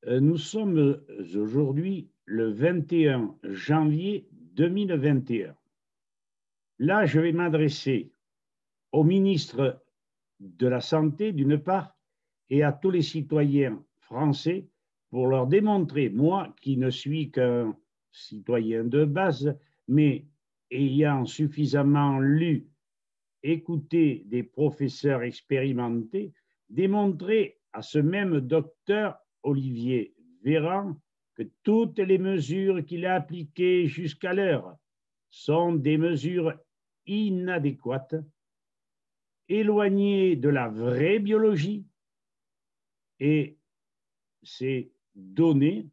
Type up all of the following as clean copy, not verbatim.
Nous sommes aujourd'hui le 21 janvier 2021. Là, je vais m'adresser au ministre de la Santé, d'une part, et à tous les citoyens français pour leur démontrer, moi qui ne suis qu'un citoyen de base, mais ayant suffisamment lu, écouté des professeurs expérimentés, démontrer à ce même docteur Olivier Véran que toutes les mesures qu'il a appliquées jusqu'à l'heure sont des mesures inadéquates, éloignées de la vraie biologie, et ces données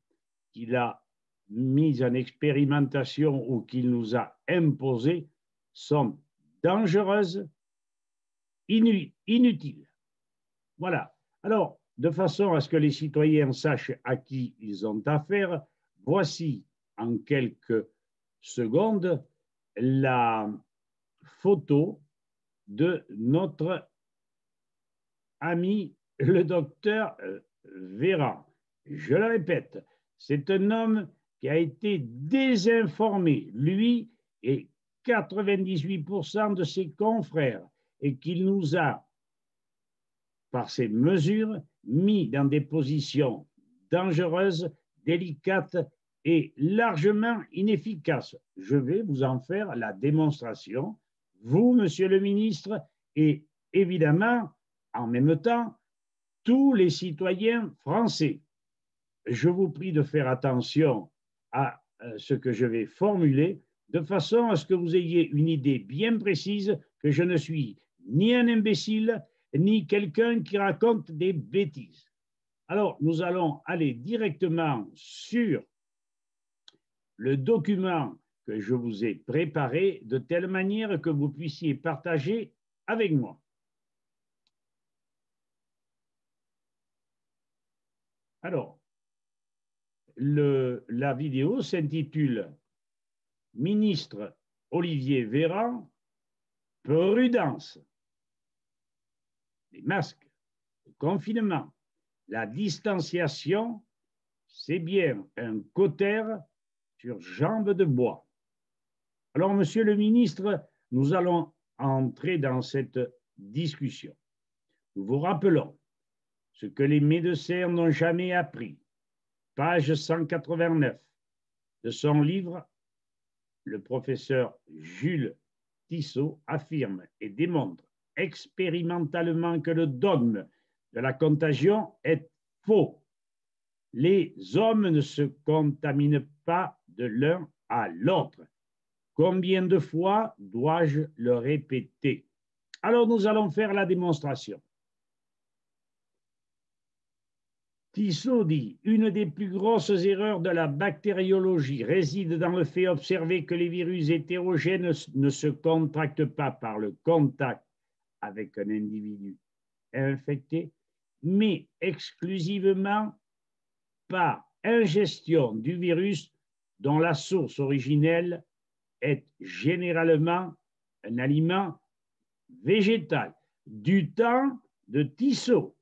qu'il a mises en expérimentation ou qu'il nous a imposées sont dangereuses, inutiles. Voilà. Alors, de façon à ce que les citoyens sachent à qui ils ont affaire, voici en quelques secondes la photo de notre ami le docteur Véran. Je le répète, c'est un homme qui a été désinformé, lui et 98% de ses confrères, et qui nous a, par ces mesures, mis dans des positions dangereuses, délicates et largement inefficaces. Je vais vous en faire la démonstration, vous, monsieur le ministre, et évidemment, en même temps, tous les citoyens français. Je vous prie de faire attention à ce que je vais formuler, de façon à ce que vous ayez une idée bien précise que je ne suis ni un imbécile, ni quelqu'un qui raconte des bêtises. Alors, nous allons aller directement sur le document que je vous ai préparé de telle manière que vous puissiez partager avec moi. Alors, la vidéo s'intitule « Ministre Olivier Véran, prudence ». Les masques, le confinement, la distanciation, c'est bien un cautère sur jambes de bois. Alors, monsieur le ministre, nous allons entrer dans cette discussion. Nous vous rappelons ce que les médecins n'ont jamais appris. Page 189 de son livre, le professeur Jules Tissot affirme et démontre expérimentalement que le dogme de la contagion est faux. Les hommes ne se contaminent pas de l'un à l'autre. Combien de fois dois-je le répéter? Alors nous allons faire la démonstration. Tissot dit « Une des plus grosses erreurs de la bactériologie réside dans le fait observé que les virus hétérogènes ne se contractent pas par le contact avec un individu infecté, mais exclusivement par ingestion du virus dont la source originelle est généralement un aliment végétal, du temps de Tissot.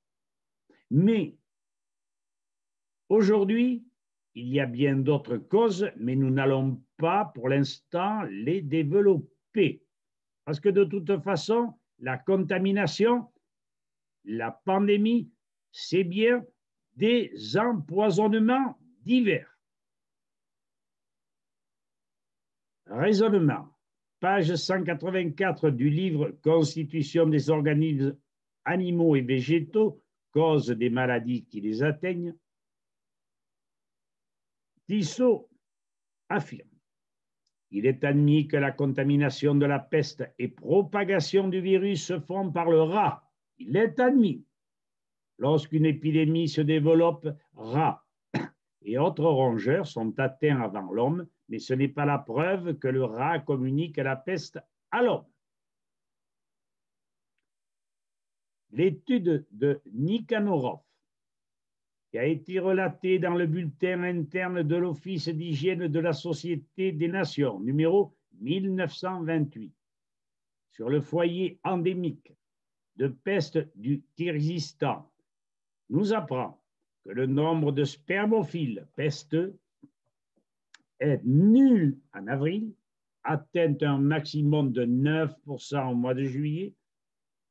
Mais aujourd'hui, il y a bien d'autres causes, mais nous n'allons pas pour l'instant les développer. Parce que de toute façon, la contamination, la pandémie, c'est bien des empoisonnements divers. Raisonnement, page 184 du livre Constitution des organismes animaux et végétaux, cause des maladies qui les atteignent. Tissot affirme: il est admis que la contamination de la peste et propagation du virus se font par le rat. Il est admis. Lorsqu'une épidémie se développe, rats et autres rongeurs sont atteints avant l'homme, mais ce n'est pas la preuve que le rat communique la peste à l'homme. L'étude de Nikhanorov, qui a été relatée dans le bulletin interne de l'Office d'hygiène de la Société des Nations, numéro 1928, sur le foyer endémique de peste du Kirghizistan, nous apprend que le nombre de spermophiles pesteux est nul en avril, atteint un maximum de 9% au mois de juillet,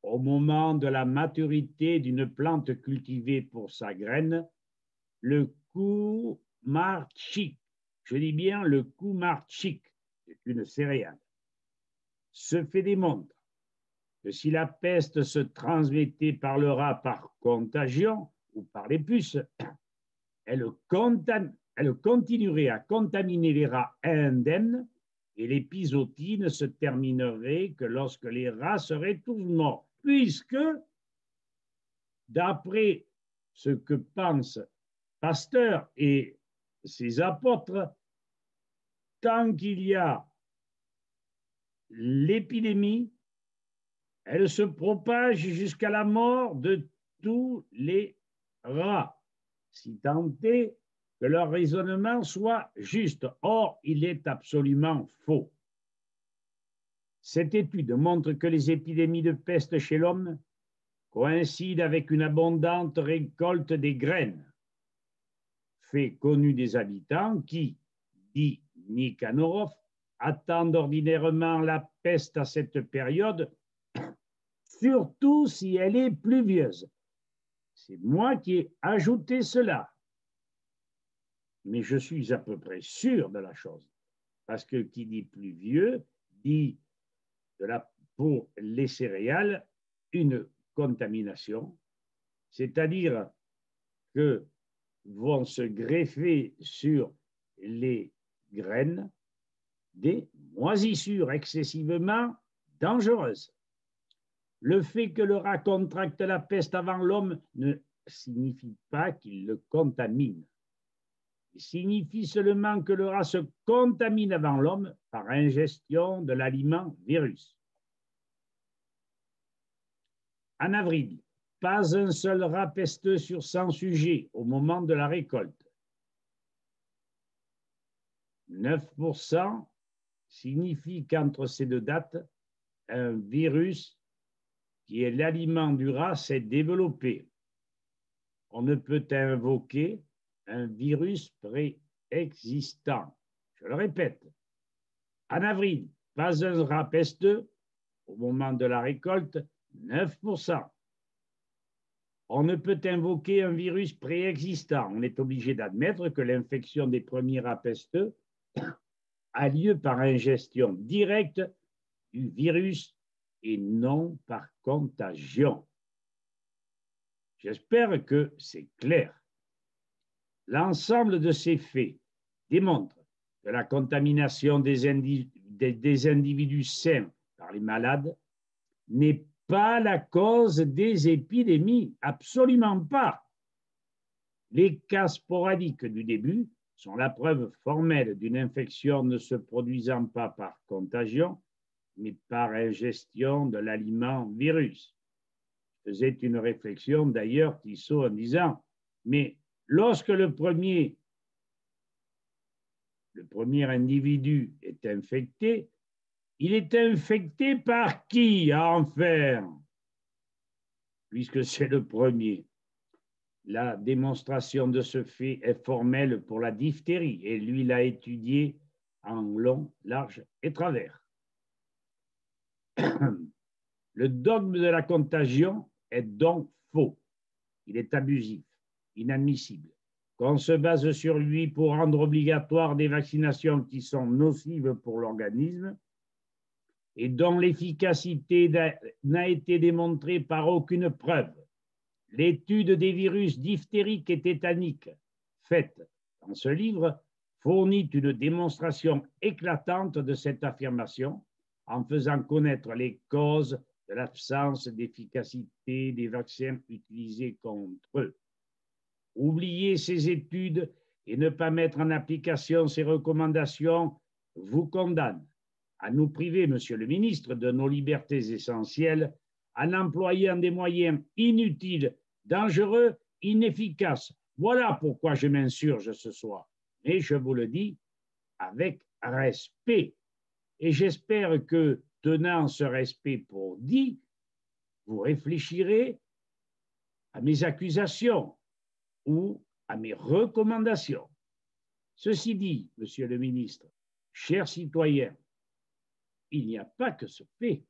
au moment de la maturité d'une plante cultivée pour sa graine, le koumarchik. Je dis bien le koumarchik, c'est une céréale. Ce fait démontre que si la peste se transmettait par le rat par contagion ou par les puces, elle continuerait à contaminer les rats indemnes et l'épizootie ne se terminerait que lorsque les rats seraient tous morts, puisque, d'après ce que pensent Pasteur et ses apôtres, tant qu'il y a l'épidémie, elle se propage jusqu'à la mort de tous les rats, si tant est que leur raisonnement soit juste. Or, il est absolument faux. Cette étude montre que les épidémies de peste chez l'homme coïncident avec une abondante récolte des graines, fait connu des habitants qui, dit Nikanoroff, attendent ordinairement la peste à cette période, surtout si elle est pluvieuse. C'est moi qui ai ajouté cela. Mais je suis à peu près sûr de la chose, parce que qui dit pluvieux dit pour les céréales une contamination, c'est-à-dire que vont se greffer sur les graines des moisissures excessivement dangereuses. Le fait que le rat contracte la peste avant l'homme ne signifie pas qu'il le contamine. Il signifie seulement que le rat se contamine avant l'homme par ingestion de l'aliment virus. En avril, pas un seul rat pesteux sur 100 sujets au moment de la récolte. 9% signifie qu'entre ces deux dates, un virus qui est l'aliment du rat s'est développé. On ne peut invoquer un virus préexistant. Je le répète, en avril, pas un rat pesteux, au moment de la récolte, 9%. On ne peut invoquer un virus préexistant. On est obligé d'admettre que l'infection des premiers rats pesteux a lieu par ingestion directe du virus et non par contagion. J'espère que c'est clair. L'ensemble de ces faits démontre que la contamination des individus sains par les malades n'est pas la cause des épidémies, absolument pas. Les cas sporadiques du début sont la preuve formelle d'une infection ne se produisant pas par contagion, mais par ingestion de l'aliment virus. Je faisais une réflexion d'ailleurs, Tissot, en disant, mais lorsque le premier individu est infecté, il est infecté par qui, enfin? Puisque c'est le premier. La démonstration de ce fait est formelle pour la diphtérie et lui l'a étudié en long, large et travers. Le dogme de la contagion est donc faux. Il est abusif, inadmissible. Qu'on se base sur lui pour rendre obligatoire des vaccinations qui sont nocives pour l'organisme et dont l'efficacité n'a été démontrée par aucune preuve. L'étude des virus diphtériques et tétaniques, faite dans ce livre, fournit une démonstration éclatante de cette affirmation en faisant connaître les causes de l'absence d'efficacité des vaccins utilisés contre eux. Oublier ces études et ne pas mettre en application ces recommandations vous condamne à nous priver, Monsieur le ministre, de nos libertés essentielles en employant des moyens inutiles, dangereux, inefficaces. Voilà pourquoi je m'insurge ce soir. Mais je vous le dis avec respect. Et j'espère que, tenant ce respect pour dit, vous réfléchirez à mes accusations ou à mes recommandations. Ceci dit, Monsieur le ministre, chers citoyens, il n'y a pas que ce fait,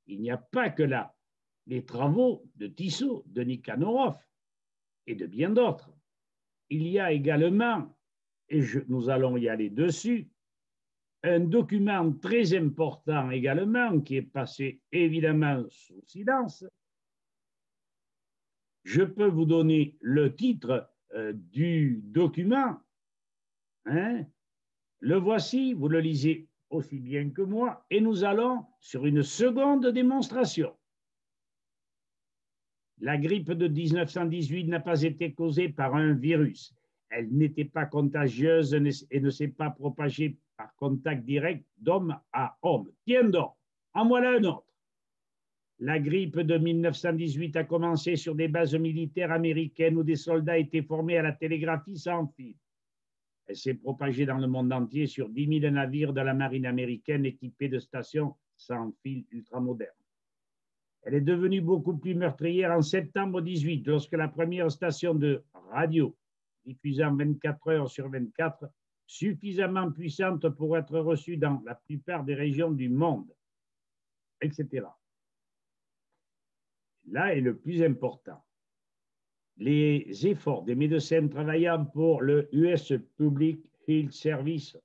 il n'y a pas que là les travaux de Tissot, de Nikanoroff et de bien d'autres. Il y a également, et nous allons y aller dessus, un document très important également qui est passé évidemment sous silence. Je peux vous donner le titre du document. Hein? Le voici, vous le lisez aussi bien que moi, et nous allons sur une seconde démonstration. La grippe de 1918 n'a pas été causée par un virus. Elle n'était pas contagieuse et ne s'est pas propagée par contact direct d'homme à homme. Tiens donc, en voilà un autre. La grippe de 1918 a commencé sur des bases militaires américaines où des soldats étaient formés à la télégraphie sans fil. Elle s'est propagée dans le monde entier sur 10 000 navires de la marine américaine équipés de stations sans fil ultramodernes. Elle est devenue beaucoup plus meurtrière en septembre 18, lorsque la première station de radio, diffusant 24 heures sur 24, suffisamment puissante pour être reçue dans la plupart des régions du monde, etc. Là est le plus important. Les efforts des médecins travaillant pour le US Public Health Service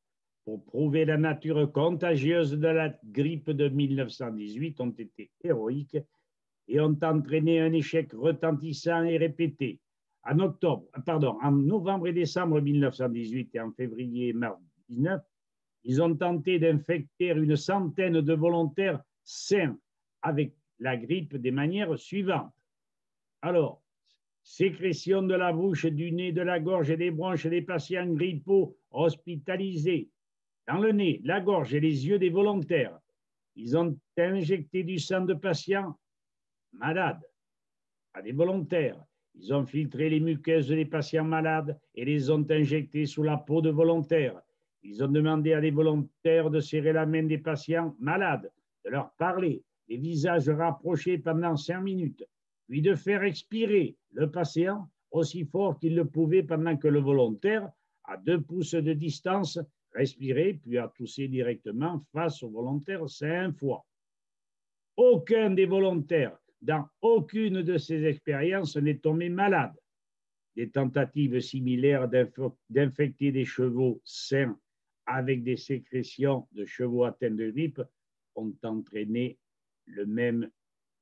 pour prouver la nature contagieuse de la grippe de 1918 ont été héroïques et ont entraîné un échec retentissant et répété. En novembre et décembre 1918 et en février et mars 1919, ils ont tenté d'infecter une centaine de volontaires sains avec la grippe des manières suivantes. Alors, sécrétion de la bouche, du nez, de la gorge et des bronches des patients grippaux hospitalisés, dans le nez, la gorge et les yeux des volontaires. Ils ont injecté du sang de patients malades à des volontaires. Ils ont filtré les muqueuses des patients malades et les ont injectées sous la peau de volontaires. Ils ont demandé à des volontaires de serrer la main des patients malades, de leur parler, les visages rapprochés pendant 5 minutes, puis de faire expirer le patient aussi fort qu'il le pouvait pendant que le volontaire, à 2 pouces de distance, respirait, puis a toussé directement face au volontaire 5 fois. Aucun des volontaires, dans aucune de ces expériences, n'est tombé malade. Des tentatives similaires d'infecter des chevaux sains avec des sécrétions de chevaux atteints de grippe ont entraîné le même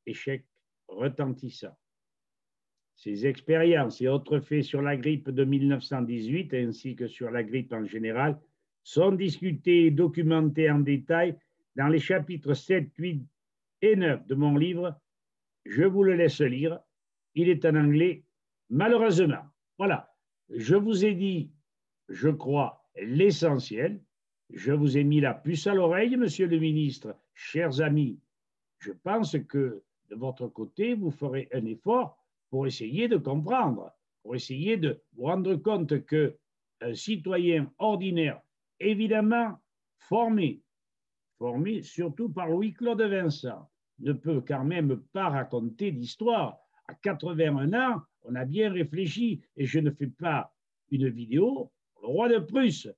échec retentissant. Ces expériences et autres faits sur la grippe de 1918 ainsi que sur la grippe en général sont discutés et documentés en détail dans les chapitres 7, 8 et 9 de mon livre. Je vous le laisse lire. Il est en anglais, malheureusement. Voilà, je vous ai dit, je crois, l'essentiel. Je vous ai mis la puce à l'oreille, monsieur le ministre, chers amis. Je pense que de votre côté, vous ferez un effort pour essayer de comprendre, pour essayer de vous rendre compte qu'un citoyen ordinaire, évidemment formé surtout par Louis-Claude Vincent, ne peut quand même pas raconter d'histoire. À 81 ans, on a bien réfléchi et je ne fais pas une vidéo pour le roi de Prusse.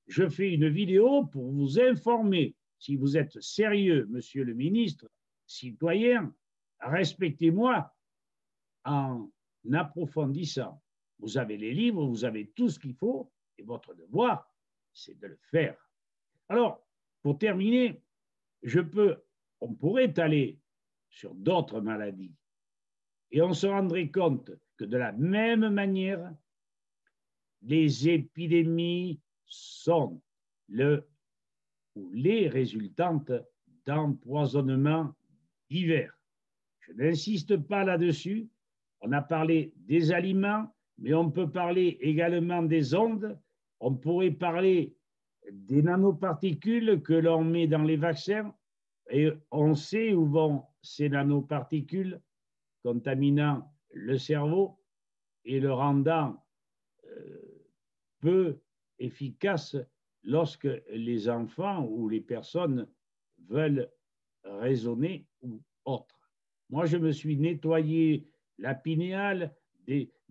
Je fais une vidéo pour vous informer. Si vous êtes sérieux, monsieur le ministre, citoyen, respectez-moi en approfondissant. Vous avez les livres, vous avez tout ce qu'il faut et votre devoir, c'est de le faire. Alors, pour terminer, on pourrait aller sur d'autres maladies et on se rendrait compte que de la même manière, les épidémies sont les résultantes d'empoisonnements divers. Je n'insiste pas là-dessus. On a parlé des aliments, mais on peut parler également des ondes. On pourrait parler des nanoparticules que l'on met dans les vaccins. Et on sait où vont ces nanoparticules contaminant le cerveau et le rendant peu efficace lorsque les enfants ou les personnes veulent raisonner ou autre. Moi, je me suis nettoyé la pinéale,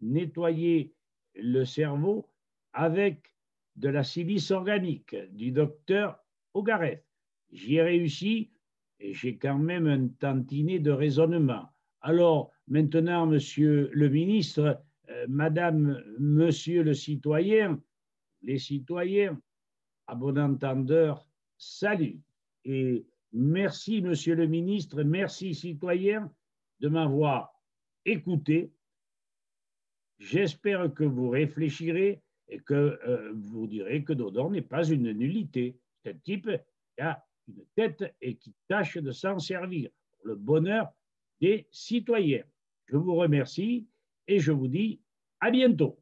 nettoyé le cerveau avec de la silice organique du docteur Ogareth. J'y ai réussi et j'ai quand même un tantinet de raisonnement. Alors, maintenant, monsieur le ministre, madame, monsieur le citoyen, les citoyens, à bon entendeur, salut. Et merci, monsieur le ministre, merci, citoyens, de m'avoir écouté. J'espère que vous réfléchirez et que vous direz que Dodon n'est pas une nullité. C'est un type qui a une tête et qui tâche de s'en servir pour le bonheur des citoyens. Je vous remercie et je vous dis à bientôt.